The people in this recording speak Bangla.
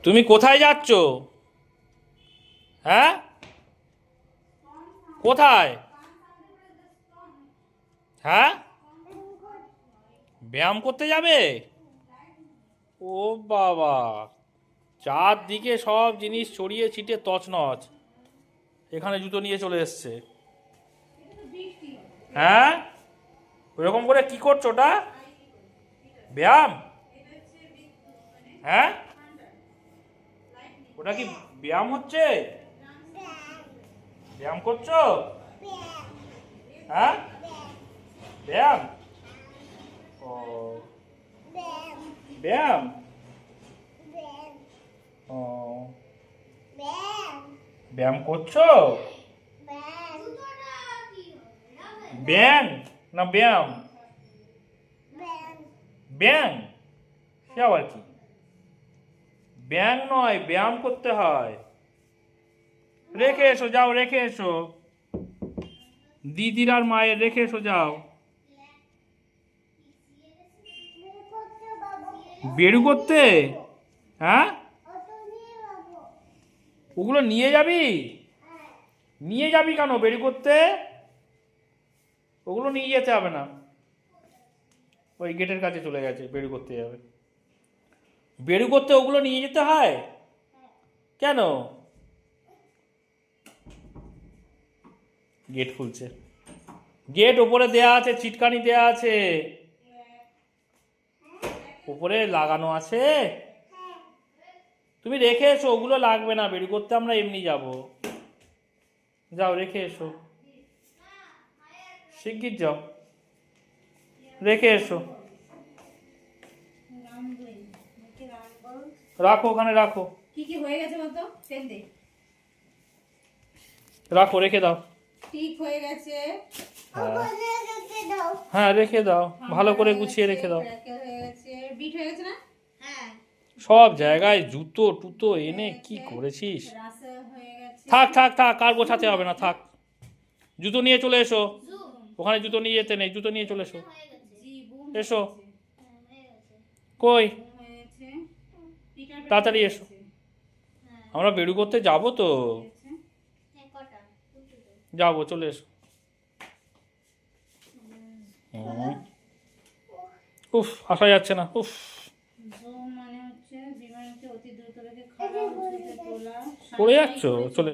তুমি কোথায় যাচ্ছ? হ্যাঁ, কোথায়? হ্যাঁ, ব্যায়াম করতে যাবে? ও বাবা, চারদিকে সব জিনিস ছড়িয়ে ছিটে তছনছ, এখানে জুতো নিয়ে চলে এসছে। হ্যাঁ, ওরকম করে কি করছো ওটা? ব্যায়াম? হ্যাঁ, ওটা কি ব্যায়াম হচ্ছে? ব্যায়াম করছো? হ্যাঁ, ব্যায়াম। ও, ব্যায়াম। ও, ব্যায়াম করছো? ব্যায়াম না ব্যায়াম? ব্যায়াম সে আবার কি? ব্যায়াম নয়, ব্যায়াম করতে হয়। রেখে এসো, যাও রেখে এসো, দিদির আর মায়ের রেখে এসো, যাও। বেরু করতে? হ্যাঁ, ওগুলো নিয়ে যাবি? নিয়ে যাবি কেন বেরু করতে? ওগুলো নিয়ে যেতে হবে না, ওই গেটের কাছে চলে গেছে, বেরু করতে যাবে। বেরু করতে ওগুলো নিয়ে যেতে হয় কেন? গেট খুলছে, গেট ওপরে দেয়া আছে, চিটকানি দেয়া আছে, উপরে লাগানো আছে। তুমি রেখে এসো, ওগুলো লাগবে না, বের করতে আমরা এমনি যাব। যাও রেখে এসো, শিগগির যাও, রেখে এসো। রাখো ওখানে, রাখো। কি কি হয়ে গেছে বলতো? ফেল দে। রাখো, রেখে দাও। ঠিক হয়ে গেছে। হ্যাঁ, রেখে দাও, ভালো করে গুছিয়ে রেখে দাও। হয়ে গেছে, বিট হয়ে গেছে না? হ্যাঁ। সব জায়গায় জুতো টুতো এনে কি করেছিস? রাসে হয়ে গেছে। থাক থাক থাক, আর গোছাতে হবে না, থাক। জুতো নিয়ে চলে এসো, ওখানে জুতো নিয়ে যেতে নেই, জুতো নিয়ে চলে এসো। এসো, কই? তাড়াতাড়ি এসো, আমরা বেরু করতে যাবো তো। যাবো, চলে এসো। উফ, আসা যাচ্ছে না, উফ। মানে হচ্ছে বিমানকে অতি দ্রুত বেগে খারাপ পড়ে যাচ্ছ, চলে